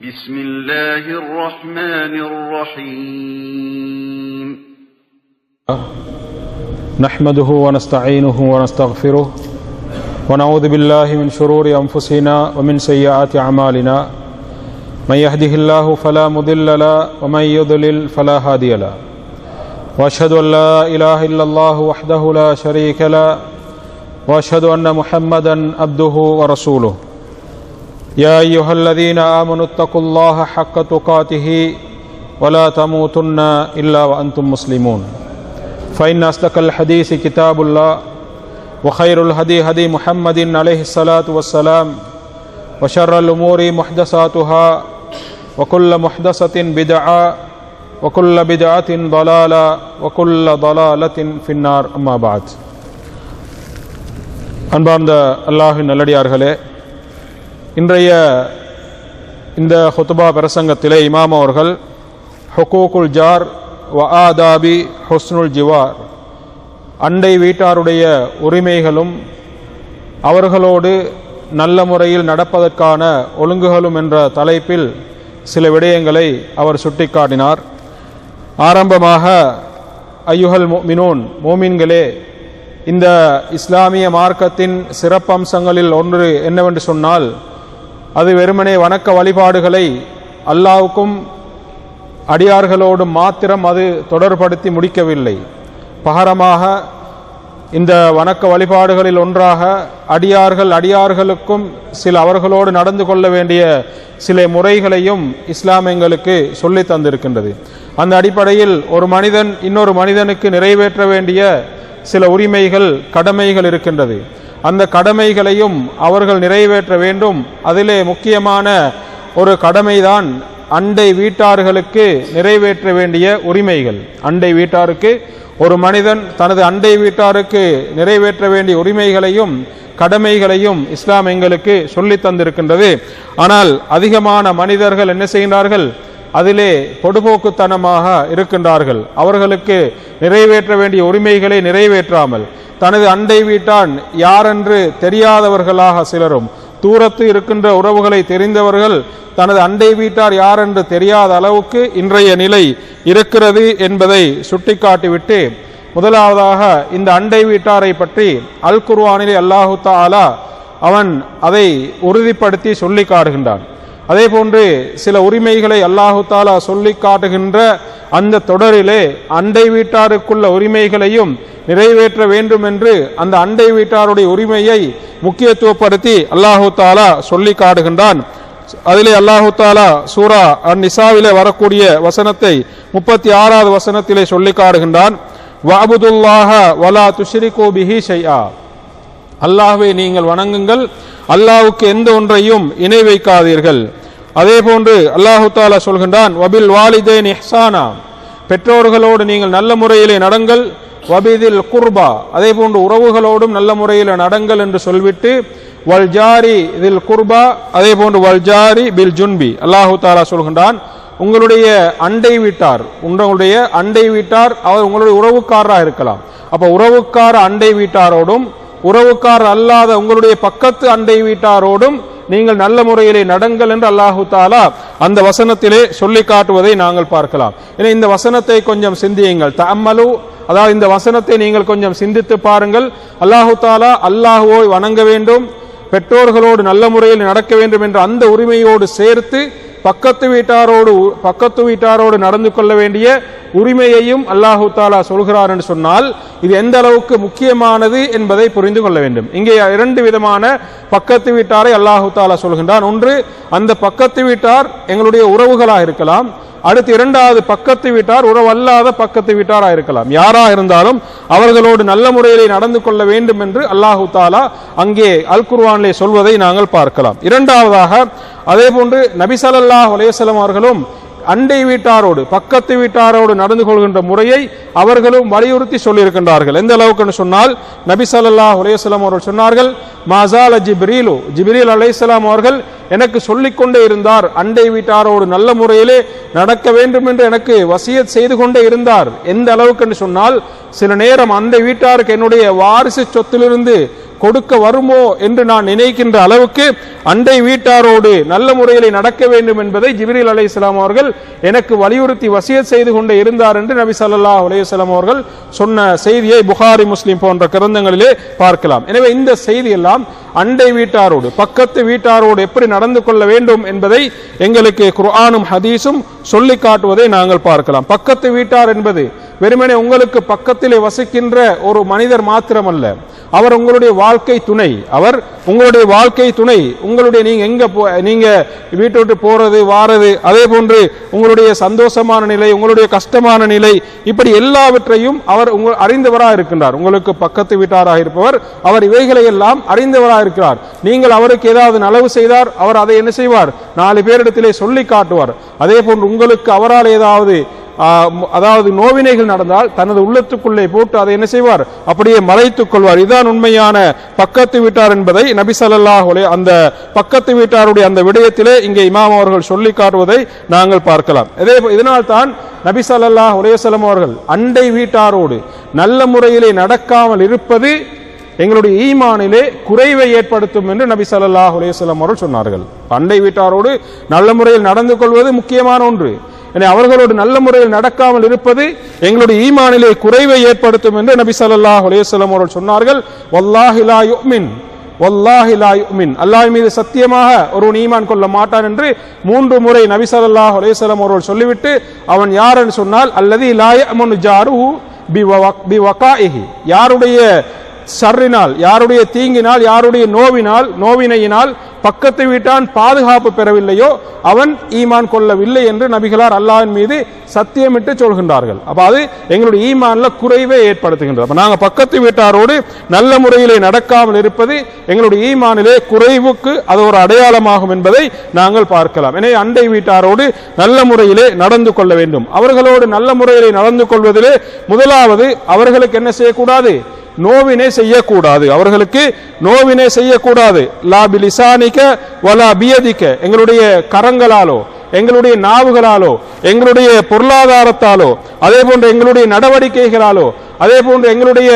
بسم الله الرحمن الرحيم نحمده ونستعينه ونستغفره ونعوذ بالله من شرور أنفسنا ومن سيئات أعمالنا من يهده الله فلا مضل له ومن يضلل فلا هادي له وأشهد أن لا إله إلا الله وحده لا شريك له وأشهد أن محمدا عبده ورسوله يا أيها الذين آمنوا اتقوا الله حق تقاته ولا تموتن إلا وأنتم مسلمون فإن أصدق الحديث كتاب الله وخير الهدي هدي محمد عليه الصلاة والسلام وشر الأمور محدثاتها وكل محدثة بدعة وكل بدعة ضلالة وكل ضلالة في النار أما بعد அன்பார்ந்த அல்லாஹ்வின் நல்லடியார்களே, இன்றைய இந்த ஹுத்பா பிரசங்கத்திலே இமாம் அவர்கள் ஹுகூகுல் ஜார் வ ஆதாபி ஹுஸ்னுல் ஜிவார், அண்டை வீட்டாருடைய உரிமைகளும் அவர்களோடு நல்ல முறையில் நடப்பதற்கான ஒழுங்குகளும் என்ற தலைப்பில் சில விடயங்களை அவர் சுட்டிக்காட்டினார். ஆரம்பமாக, ஐயுஹல் முஃமினூன், மோமின்களே, இந்த இஸ்லாமிய மார்க்கத்தின் சிறப்பம்சங்களில் ஒன்று என்னவென்று சொன்னால், அது வெறுமனே வணக்க வழிபாடுகளை அல்லாஹ்வுக்கும் அடியார்களோடும் மாத்திரம் அது தொடர்படுத்தி முடிக்கவில்லை. பகரமாக இந்த வணக்க வழிபாடுகளில் ஒன்றாக அடியார்களுக்கும் சில அவர்களோடு நடந்து கொள்ள வேண்டிய சில முறைகளையும் இஸ்லாம் எங்களுக்கு சொல்லி தந்திருக்கின்றது. அந்த அடிப்படையில் ஒரு மனிதன் இன்னொரு மனிதனுக்கு நிறைவேற்ற வேண்டிய சில உரிமைகள், கடமைகள் இருக்கின்றது. அந்த கடமைகளையும் அவர்கள் நிறைவேற்ற வேண்டும். அதிலே முக்கியமான ஒரு கடமைதான் அண்டை வீட்டார்களுக்கு நிறைவேற்ற வேண்டிய உரிமைகள். அண்டை வீட்டாருக்கு ஒரு மனிதன் தனது அண்டை வீட்டாருக்கு நிறைவேற்ற வேண்டிய உரிமைகளையும் கடமைகளையும் இஸ்லாம் எங்களுக்கு சொல்லி தந்திருக்கின்றது. ஆனால் அதிகமான மனிதர்கள் என்ன செய்கின்றார்கள்? அதிலே பொடுபோக்குத்தனமாக இருக்கின்றார்கள். அவர்களுக்கு நிறைவேற்ற வேண்டிய உரிமைகளை நிறைவேற்றாமல் தனது அண்டை வீட்டான் யாரென்று தெரியாதவர்களாக சிலரும், தூரத்து இருக்கின்ற உறவுகளை தெரிந்தவர்கள் தனது அண்டை வீட்டார் யார் என்று தெரியாத அளவுக்கு இன்றைய நிலை இருக்கிறது என்பதை சுட்டிக்காட்டிவிட்டு, முதலாவதாக இந்த அண்டை வீட்டாரை பற்றி அல் குர்ஆனிலே அல்லாஹு தஆலா அவன் அதை உறுதிப்படுத்தி சொல்லி காட்டுகின்றான். அதே போன்று சில உரிமைகளை அல்லாஹு தஆலா சொல்லி காட்டுகின்ற அந்த தொடரிலே அண்டை வீட்டாருக்குள்ள உரிமைகளையும் நிறைவேற்ற வேண்டும் என்று அந்த அண்டை வீட்டாருடைய உரிமையை முக்கியத்துவப்படுத்தி அல்லாஹு தஆலா சொல்லி காட்டுகின்றான். அதிலே அல்லாஹு தஆலா சூரா அன்-நிசாவிலே வரக்கூடிய வசனத்தை 36வது வசனத்திலே சொல்லி காட்டுகின்றான். வஅபுதுல்லாஹ வலா துஷ்ரிகு பிஹி ஷைஆ, அல்லாஹ்வை நீங்கள் வணங்குங்கள், அல்லாஹ்வுக்கு எந்த ஒன்றையும் இணை வைக்காதீர்கள். அதே போன்று அல்லாஹு தஆலா சொல்கின்றான், வபில் வாலிதைன் இஹ்சானா, பெற்றோர்களோடு நீங்கள் நல்ல முறையிலே நடங்கள், வபிதில் குர்பா, அதே போன்று உறவுகளோடும் நல்ல முறையில் நடங்கள் என்று சொல்விட்டு, வல் ஜாரி தில் குர்பா, அதே போன்று வல் ஜாரி பில் ஜுன்பி, அல்லாஹு தஆலா சொல்கின்றான், உங்களுடைய அண்டை வீட்டார், உங்களுடைய அண்டை வீட்டார் அவர் உங்களுடைய உறவுக்காரராக இருக்கலாம். அப்ப உறவுக்கார அண்டை வீட்டாரோடும் உறவுக்கார அல்லாத உங்களுடைய பக்கத்து அண்டை வீட்டாரோடும் நீங்கள் நல்ல முறையிலே நடங்கள் என்று அல்லாஹு தஆலா அந்த வசனத்திலே சொல்லி காட்டுவதை நாங்கள் பார்க்கலாம். எனவே இந்த வசனத்தை கொஞ்சம் சிந்தியுங்கள். தஅம்மலு, அதாவது இந்த வசனத்தை நீங்கள் கொஞ்சம் சிந்தித்து பாருங்கள். அல்லாஹு தஆலா அல்லாஹ்வை வணங்க வேண்டும், பெற்றோர்களோடு நல்ல முறையில் நடக்க வேண்டும் என்ற அந்த உரிமையோடு சேர்த்து பக்கத்து வீட்டாரோடு நடந்து கொள்ள வேண்டிய உரிமையையும் அல்லாஹு தஆலா சொல்கிறார் என்று சொன்னால், இது எந்த அளவுக்கு முக்கியமானது என்பதை புரிந்து கொள்ள வேண்டும். இங்கே இரண்டு விதமான பக்கத்து வீட்டாரை அல்லாஹு தஆலா சொல்கின்றான். ஒன்று, அந்த பக்கத்து வீட்டார் எங்களுடைய உறவுகளாக இருக்கலாம். அடுத்து இரண்டாவது பக்கத்து வீட்டார் உறவல்லாத பக்கத்து வீட்டாராக இருக்கலாம். யாரா இருந்தாலும் அவர்களோடு நல்ல முறையிலே நடந்து கொள்ள வேண்டும் என்று அல்லாஹு தஆலா அங்கே அல் குர்ஆனிலே சொல்வதை நாங்கள் பார்க்கலாம். இரண்டாவதாக, அதே போன்று நபி ஸல்லல்லாஹு அலைஹி வஸல்லம் அவர்களும் அண்டை வீட்டாரோடு பக்கத்து வீட்டாரோடு நடந்து கொள்கின்ற முறையை அவர்களும் வலியுறுத்தி சொல்லியிருக்கின்றார்கள். எந்த அளவுக்கு சொன்னால், நபி ஸல்லல்லாஹு அலைஹி வஸல்லம் அவர்கள் சொன்னார்கள், மாசால ஜிப்ரீல் அலைஹிஸ்ஸலாம் அவர்கள் எனக்கு சொல்லிக்கொண்டே இருந்தார், அண்டை வீட்டாரோடு நல்ல முறையிலே நடக்க வேண்டும் என்று எனக்கு வசியத் செய்து கொண்டே இருந்தார். எந்த அளவுக்கு என்று சொன்னால், சில நேரம் அந்த வீட்டாருக்கு என்னுடைய வாரிசு சொத்திலிருந்து கொடுக்க வருமோ என்று நான் நினைக்கின்ற அளவுக்கு அண்டை வீட்டாரோடு நல்ல முறையில் நடக்க வேண்டும் என்பதை ஜிப்ரீல் அலைஹிஸ்ஸலாம் அவர்கள் எனக்கு வலியுறுத்தி வசியத் செய்து கொண்டே இருந்தார் என்று நபி ஸல்லல்லாஹு அலைஹி வஸல்லம் அவர்கள் சொன்ன செய்தியை புகாரி, முஸ்லிம் போன்ற கிரந்தங்களிலே பார்க்கலாம். எனவே இந்த செய்தி எல்லாம் அண்டை வீட்டாரோடு பக்கத்து வீட்டாரோடு எப்படி நடந்து கொள்ள வேண்டும் என்பதை எங்களுக்கு குர்ஆனும் ஹதீஸும் சொல்லி காட்டுவதை நாங்கள் பார்க்கலாம். பக்கத்து வீட்டார் என்பது வெறுமனே உங்களுக்கு பக்கத்திலே வசிக்கின்ற ஒரு மனிதர் மாத்திரமல்ல, அவர் உங்களுடைய வாழ்க்கை துணை. அவர் உங்களுடைய வாழ்க்கை துணை. உங்களுடைய நீங்க வீட்டை விட்டு போறது வாரது, அதே போன்று உங்களுடைய சந்தோஷமான நிலை, உங்களுடைய கஷ்டமான நிலை, இப்படி எல்லாவற்றையும் அவர் அறிந்தவராக இருக்கின்றார். உங்களுக்கு பக்கத்து வீட்டாராக இருப்பவர் அவர் இவைகளை எல்லாம் அறிந்தவராக இருக்கிறார். நீங்கள் அவருக்கு ஏதாவது நலவு செய்தார், அவர் அதை என்ன செய்வார்? 4 பேரிடத்திலே சொல்லி காட்டுவார். அதே போன்று உங்களுக்கு அவரால் அதாவது நோவினைகள் நடந்தால் தனது உள்ளத்துக்குள்ளே போட்டு அதை என்ன செய்வார்? அப்படியே மறைத்துக் கொள்வார். இதுதான் உண்மையான பக்கத்து வீட்டார் என்பதை நபி ஸல்லல்லாஹு அலைஹி அந்த பக்கத்து வீட்டாருடைய அந்த விடயத்திலே இங்கே இமாம் அவர்கள் சொல்லி காட்டுவதை நாங்கள் பார்க்கலாம். இதனால் தான் நபி ஸல்லல்லாஹு அலைஹி வஸல்லம் அவர்கள் அண்டை வீட்டாரோடு நல்ல முறையிலே நடக்காமல் இருப்பது எங்களுடைய ஈமானிலே குறைவை ஏற்படுத்தும் என்று நபி ஸல்லல்லாஹு அலைஹி வஸல்லம் அவர்கள் சொன்னார்கள். அண்டை வீட்டாரோடு நல்ல முறையில் நடந்து கொள்வது முக்கியமான ஒன்று. அவர்களோடு நல்ல முறையில் நடக்காமல் இருப்பது எங்களுடைய ஈமானிலே குறைவை ஏற்படுத்தும் என்று நபி ஸல்லல்லாஹு அலைஹி வஸல்லம் அவர்கள் சொன்னார்கள். வல்லாஹி லா யுமின், வல்லாஹி லா யுமின், அல்லாஹ் மீது சத்தியமாக ஒருவன் ஈமான் கொள்ள மாட்டான் என்று 3 முறை நபி ஸல்லல்லாஹு அலைஹி வஸல்லம் அவர்கள் சொல்லிவிட்டு அவன் யார் என்று சொன்னால் அல்லதி லா யஅமனு ஜாருஹு பிவகாஇஹி, யாருடைய ஷர்ரினால், யாருடைய தீங்கினால், யாருடைய நோவினையினால் பக்கத்து வீட்டான் பாதுகாப்பு பெறவில்லையோ அவன் ஈமான் கொள்ளவில்லை என்று நபிகளார் அல்லாஹ்வின் மீது சத்தியமிட்டு சொல்கின்றார்கள். அப்ப அது எங்களுடைய ஈமான்ல குறைவை ஏற்படுத்துகின்றது. அப்ப நாங்கள் பக்கத்து வீட்டாரோடு நல்ல முறையிலே நடக்காமல் இருப்பது எங்களுடைய ஈமானிலே குறைவுக்கு அது ஒரு அடையாளமாகும் என்பதை நாங்கள் பார்க்கலாம். எனவே அண்டை வீட்டாரோடு நல்ல முறையிலே நடந்து கொள்ள வேண்டும். அவர்களோடு நல்ல முறையிலே நடந்து கொள்வதிலே முதலாவது அவர்களுக்கு என்ன செய்யக்கூடாது? நோவினை செய்யக்கூடாது. அவர்களுக்கு நோவினை செய்யக்கூடாது. லா பிலிசானிக வலா பியதிக, எங்களுடைய கரங்களாலோ எங்களுடைய நாவுகளாலோ எங்களுடைய பொருளாதாரத்தாலோ அதே போன்று எங்களுடைய நடவடிக்கைகளாலோ அதே போன்று எங்களுடைய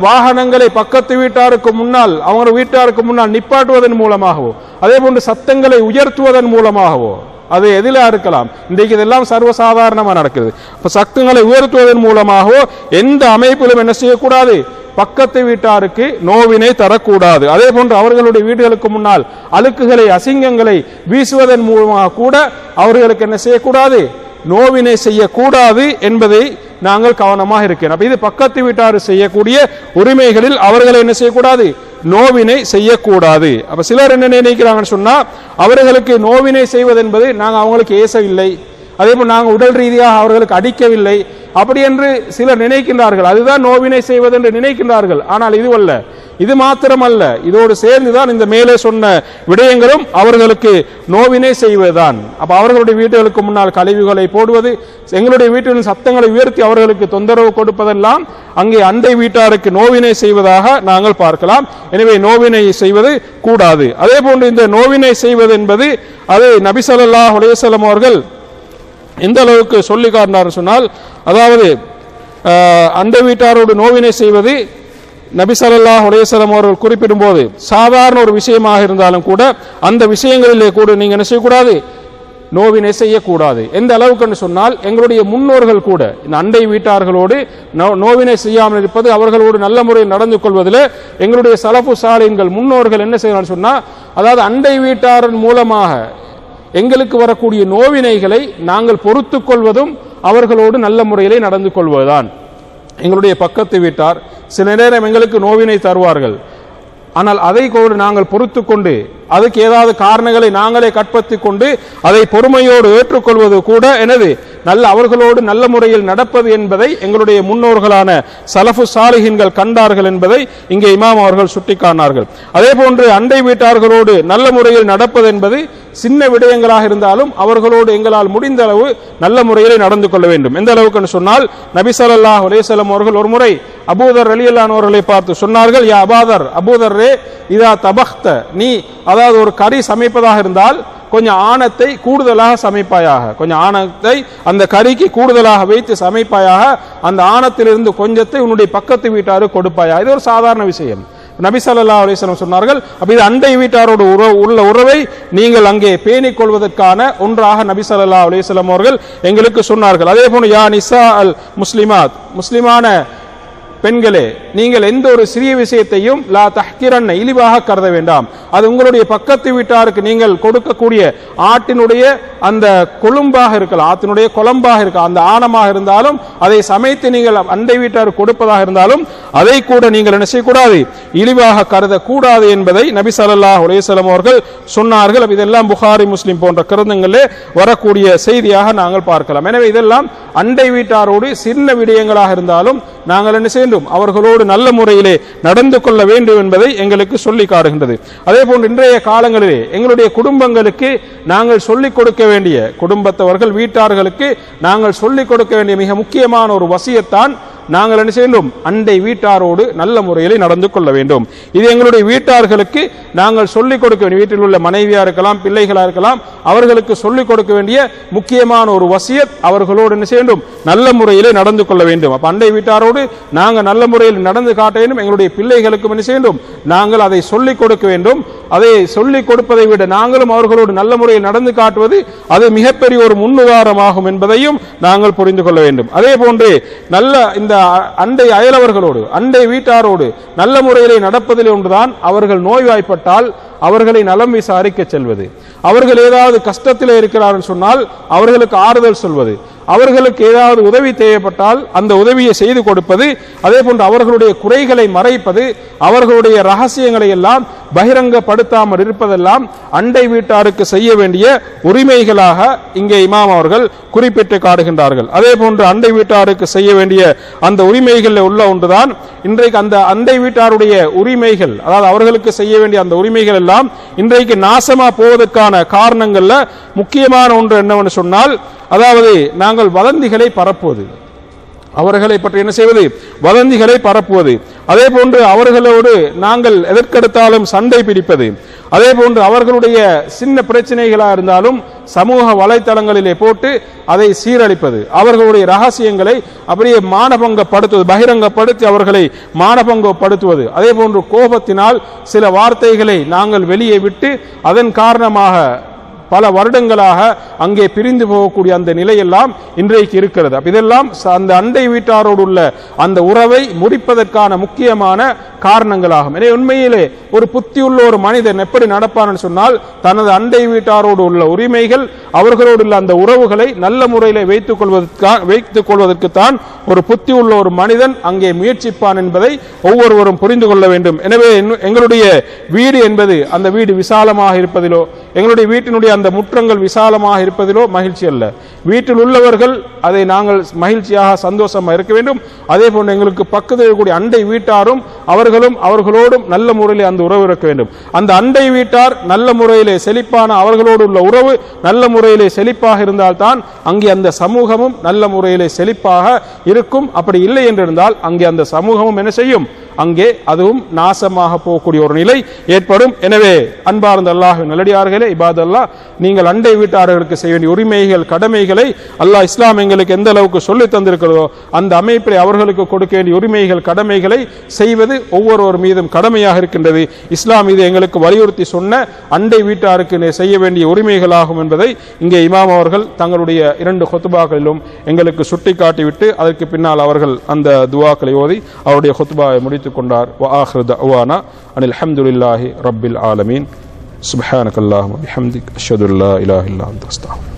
வாகனங்களை பக்கத்து வீட்டாருக்கு முன்னால் அவங்க வீட்டாருக்கு முன்னால் நிப்பாட்டுவதன் மூலமாகவோ அதே போன்று சத்தங்களை உயர்த்துவதன் மூலமாகவோ, அது எதில இருக்கலாம், இன்றைக்கு இதெல்லாம் சர்வசாதாரணமாக நடக்குது. அப்ப சத்தங்களை உயர்த்துவதன் மூலமாகவோ எந்த அமைப்பிலும் என்ன செய்யக்கூடாது? பக்கத்து வீட்டாருக்கு நோவினை தரக்கூடாது. அதே போன்று அவர்களுடைய வீடுகளுக்கு முன்னால் அழுக்குகளை அசிங்கங்களை வீசுவதன் மூலமாக கூட அவர்களுக்கு என்ன செய்யக்கூடாது? நோவினை செய்யக்கூடாது என்பதை நாங்கள் கவனமாக இருக்கிறோம். அப்ப இது பக்கத்து வீட்டார் செய்யக்கூடிய உரிமைகளில் அவர்களை என்ன செய்யக்கூடாது? நோவினை செய்யக்கூடாது. அப்ப சிலர் என்ன நினைக்கிறாங்கன்னு சொன்னா, அவர்களுக்கு நோவினை செய்வது என்பது நாங்கள் அவங்களுக்கு ஏசவில்லை, அதே போல் நாங்கள் உடல் ரீதியாக அவர்களுக்கு அடிக்கவில்லை அப்படி என்று சிலர் நினைக்கின்றார்கள். அதுதான் நோவினை செய்வது என்று நினைக்கின்றார்கள். ஆனால் இதுவல்ல, இது மாத்திரமல்ல, இதோடு சேர்ந்துதான் இந்த மேலே சொன்ன விடயங்களும் அவர்களுக்கு நோவினை செய்வதுதான். அப்ப அவர்களுடைய வீடுகளுக்கு முன்னால் கழிவுகளை போடுவது, எங்களுடைய வீட்டில் சத்தங்களை உயர்த்தி அவர்களுக்கு தொந்தரவு கொடுப்பதெல்லாம் அங்கே அண்டை வீட்டாருக்கு நோவினை செய்வதாக நாங்கள் பார்க்கலாம். எனவே நோவினை செய்வது கூடாது. அதே போன்று இந்த நோவினை செய்வது என்பது அது நபி ஸல்லல்லாஹு அலைஹி வஸல்லம் அவர்கள் எந்த அளவுக்கு சொல்லி காட்டினார் சொன்னால், அதாவது அண்டை வீட்டாரோடு நோவினை செய்வது நபி ஸல்லல்லாஹு அலைஹி வஸல்லம் அவர்கள் குறிப்பிடும் போது சாதாரண ஒரு விஷயமாக இருந்தாலும் கூட அந்த விஷயங்களிலே கூட நீங்க என்ன செய்யக்கூடாது? நோவினை செய்யக்கூடாது. எந்த அளவுக்கு சொன்னால், எங்களுடைய முன்னோர்கள் கூட இந்த அண்டை வீட்டார்களோடு நோவினை செய்யாமல் இருப்பது, அவர்களோடு நல்ல முறையில் நடந்து கொள்வதில் எங்களுடைய சலஃபு சாலிஹீன்கள் முன்னோர்கள் என்ன செய்யறான்னு சொன்னா, அதாவது அண்டை வீட்டாரின் மூலமாக எங்களுக்கு வரக்கூடிய நோவினைகளை நாங்கள் பொறுத்து கொள்வதும் அவர்களோடு நல்ல முறையிலே நடந்து கொள்வதுதான். எங்களுடைய பக்கத்து வீட்டார் சில நேரம் எங்களுக்கு நோவினை தருவார்கள், ஆனால் அதை கூட நாங்கள் பொறுத்து கொண்டு அதுக்கு ஏதாவது காரணங்களை நாங்களே கற்பத்தி கொண்டு அதை பொறுமையோடு ஏற்றுக்கொள்வது கூட எனது அவர்களோடு நல்ல முறையில் நடப்பது என்பதை எங்களுடைய முன்னோர்களான சலஃபு சாலிஹீன்கள் கண்டார்கள் என்பதை இங்கே இமாம் அவர்கள் சுட்டிக்காட்டினார்கள். அதே போன்று அண்டை வீட்டார்களோடு நல்ல முறையில் நடப்பது என்பது சின்ன விடயங்களாக இருந்தாலும் அவர்களோடு எங்களால் முடிந்த அளவு நல்ல முறையில் நடந்து கொள்ள வேண்டும். எந்த அளவுக்கு சொன்னால், நபி ஸல்லல்லாஹு அலைஹி வஸல்லம் அவர்கள் ஒரு முறை அபூதர் ரலியல்லாஹு அன்ஹு அவர்களை பார்த்து சொன்னார்கள், யா அபாதர், அபூதர்ரே, இதா தபக்த, நீ அதாவது ஒரு கறி சமைப்பதாக இருந்தால் கொஞ்சம் ஆணத்தை கூடுதலாக சமைப்பாயாக, கொஞ்சம் ஆணத்தை அந்த கறிக்கு கூடுதலாக வைத்து சமைப்பாயாக, அந்த ஆணத்திலிருந்து கொஞ்சத்தை உன்னுடைய பக்கத்து வீட்டாருக்கு கொடுப்பாயா. இது ஒரு சாதாரண விஷயம். நபி ஸல்லல்லாஹு அலைஹி வஸல்லம் சொன்னார்கள், அப்ப இது அண்டை வீட்டாரோடு உள்ள உறவை நீங்கள் அங்கே பேணிக் கொள்வதற்கான ஒன்றாக நபி ஸல்லல்லாஹு அலைஹி வஸல்லம் அவர்கள் எங்களுக்கு சொன்னார்கள். அதே போன்று யா நிசா அல் முஸ்லிமாத், முஸ்லிமான பெண்களே, நீங்கள் எந்த ஒரு சிறிய விஷயத்தையும் லா தஹ்கிரன், இழிவாக கருத வேண்டாம். அது உங்களுடைய பக்கத்து வீட்டாருக்கு நீங்கள் கொடுக்கக்கூடிய ஆட்டினுடைய அந்த கொழும்பாக இருக்கலாம், ஆட்டினுடைய குழம்பாக இருக்கலாம், அந்த ஆணமாக இருந்தாலும் அதை சமைத்து நீங்கள் அண்டை வீட்டாருக்கு கொடுப்பதாக இருந்தாலும் அதை கூட நீங்கள் என்ன செய்யக்கூடாது, இழிவாக கருதக்கூடாது என்பதை நபி ஸல்லல்லாஹு அலைஹி வஸல்லம் அவர்கள் சொன்னார்கள். இதெல்லாம் புகாரி முஸ்லிம் போன்ற கிரந்தங்களே வரக்கூடிய செய்தியாக நாங்கள் பார்க்கலாம். எனவே இதெல்லாம் அண்டை வீட்டாரோடு சின்ன விடயங்களாக இருந்தாலும் நாங்கள் என்ன செய்யணும், அவர்களோடு நல்ல முறையிலே நடந்து கொள்ள வேண்டும் என்பதை எங்களுக்கு சொல்லி காட்டுகின்றது. அதே போன்று இன்றைய காலங்களிலே எங்களுடைய குடும்பங்களுக்கு நாங்கள் சொல்லிக் கொடுக்க வேண்டிய, குடும்பத்தவர்கள் வீட்டார்களுக்கு நாங்கள் சொல்லிக் கொடுக்க வேண்டிய மிக முக்கியமான ஒரு வசியத்தான் நாங்கள் என்ன செய்யணும், அண்டை வீட்டாரோடு நல்ல முறையில் நடந்து கொள்ள வேண்டும். இது எங்களுடைய வீட்டார்களுக்கு நாங்கள் சொல்லிக் கொடுக்க வேண்டிய, வீட்டில் உள்ள மனைவியா இருக்கலாம், பிள்ளைகளா இருக்கலாம், அவர்களுக்கு சொல்லிக் கொடுக்க வேண்டிய முக்கியமான ஒரு வசியத், அவர்களோடு என்ன செய்யணும், நல்ல முறையிலே நடந்து கொள்ள வேண்டும். அப்ப அண்டை வீட்டாரோடு நாங்கள் நல்ல முறையில் நடந்து காட்ட வேண்டும். எங்களுடைய பிள்ளைகளுக்கு என்ன செய்யணும், நாங்கள் அதை சொல்லிக் கொடுக்க வேண்டும். அதை சொல்லிக் கொடுப்பதை விட நாங்களும் அவர்களோடு நல்ல முறையில் நடந்து காட்டுவது அது மிகப்பெரிய ஒரு முன்னுதாரணமாகும் என்பதையும் நாங்கள் புரிந்து கொள்ள வேண்டும். அதே போன்று நல்ல இந்த அண்டை அயலவர்களோடு அண்டை வீட்டாரோடு நல்ல முறையிலே நடப்பதில் ஒன்றுதான் அவர்கள் நோய்வாய்ப்பட்டால் அவர்களை நலம் விசாரிக்க செல்வது, அவர்கள் ஏதாவது கஷ்டத்தில் இருக்கிறார்கள் சொன்னால் அவர்களுக்கு ஆறுதல் சொல்வது, அவர்களுக்கு ஏதாவது உதவி தேவைப்பட்டால் அந்த உதவியை செய்து கொடுப்பது, அதே போன்று அவர்களுடைய குறைகளை மறைப்பது, அவர்களுடைய ரகசியங்களை எல்லாம் பகிரங்கப்படுத்தாமல் இருப்பதெல்லாம் அண்டை வீட்டாருக்கு செய்ய வேண்டிய உரிமைகளாக இங்கே இமாம் அவர்கள் குறிப்பிட்டு காட்டுகின்றார்கள். அதே போன்று அண்டை வீட்டாருக்கு செய்ய வேண்டிய அந்த உரிமைகளில் உள்ள ஒன்றுதான் இன்றைக்கு அந்த அண்டை வீட்டாருடைய உரிமைகள், அதாவது அவர்களுக்கு செய்ய வேண்டிய அந்த உரிமைகள் எல்லாம் இன்றைக்கு நாசமா போவதற்கான காரணங்கள்ல முக்கியமான ஒன்று என்னவென்று சொன்னால், அதாவது நாங்கள் வதந்திகளை பரப்புவது, அவர்களை பற்றி என்ன செய்வது, வதந்திகளை பரப்புவது, அதே போன்று அவர்களோடு நாங்கள் எதற்கெடுத்தாலும் சண்டை பிடிப்பது, அதே போன்று அவர்களுடைய சின்ன பிரச்சனைகளாக இருந்தாலும் சமூக வலைத்தளங்களிலே போட்டு அதை சீரழிப்பது, அவர்களுடைய ரகசியங்களை அப்படியே மானபங்கப்படுத்துவது, பகிரங்கப்படுத்தி அவர்களை மானபங்கப்படுத்துவது, அதே போன்று கோபத்தினால் சில வார்த்தைகளை நாங்கள் வெளியே விட்டு அதன் காரணமாக பல வருடங்களாக அங்கே பிரிந்து போகக்கூடிய அந்த நிலையெல்லாம் இன்றைக்கு இருக்கிறது. இதெல்லாம் அந்த அண்டை வீட்டாரோடு உள்ள அந்த உறவை முடிப்பதற்கான முக்கியமான காரணங்களாகும். எனவே உண்மையிலே ஒரு புத்தியுள்ள ஒரு மனிதன் எப்படி நடப்பான்னு சொன்னால், தனது அண்டை வீட்டாரோடு உள்ள உரிமைகள், அவர்களோடு உள்ள அந்த உறவுகளை நல்ல முறையில் வைத்துக் கொள்வதற்குத்தான் ஒரு புத்தி உள்ள ஒரு மனிதன் அங்கே முயற்சிப்பான் என்பதை ஒவ்வொருவரும் புரிந்து கொள்ள வேண்டும். எனவே எங்களுடைய வீடு என்பது அந்த வீடு விசாலமாக இருப்பதிலோ, எங்களுடைய வீட்டினுடைய அந்த முற்றங்கள் விசாலமாக இருப்பதிலோ மகிழ்ச்சி அல்ல. வீட்டில் உள்ளவர்கள் அதை நாங்கள் மகிழ்ச்சியாக சந்தோஷமாக இருக்க வேண்டும். அதே போன்று எங்களுக்கு பக்கத்தில் இருக்கக்கூடிய அண்டை வீட்டாரும் அவர்களோடும் நல்ல முறையில் அந்த உறவு இருக்க வேண்டும். அந்த அண்டை வீட்டார் நல்ல முறையிலே செழிப்பான, அவர்களோடு உள்ள உறவு நல்ல முறையிலே செழிப்பாக இருந்தால்தான் அங்கே அந்த சமூகமும் நல்ல முறையிலே செழிப்பாக இருக்கும். அப்படி இல்லை என்றிருந்தால் அங்கே அந்த சமூகமும் என்ன செய்யும், அங்கே அதுவும் நாசமாக போகக்கூடிய ஒரு நிலை ஏற்படும். எனவே அன்பார்ந்த அல்லாஹ்வின் நல்லடியார்களே, இபாதல்லாஹ், நீங்கள் அண்டை வீட்டார்களுக்கு செய்ய வேண்டிய உரிமைகள், கடமைகளை அல்லாஹ் இஸ்லாம் எங்களுக்கு எந்த அளவுக்கு சொல்லி தந்திருக்கிறதோ அந்த அமைப்பில் அவர்களுக்கு கொடுக்க வேண்டிய உரிமைகள், கடமைகளை செய்வது ஒவ்வொருவர் மீதும் கடமையாக இருக்கின்றது. இஸ்லாம் இது எங்களுக்கு வலியுறுத்தி சொன்ன அண்டை வீட்டாருக்கு செய்ய வேண்டிய உரிமைகளாகும் என்பதை இங்கே இமாம் அவர்கள் தங்களுடைய 2 ஹுத்பாக்களிலும் எங்களுக்கு சுட்டிக்காட்டிவிட்டு அதற்கு பின்னால் அவர்கள் அந்த துவாக்களை ஓதி அவருடைய ஹுத்பாவை முடித்துக் கொண்டார். وآخر دعوانا أن الحمد لله رب العالمين سبحانك اللهم وبحمدك أشهد أن لا إله إلا أنت أستغفرك.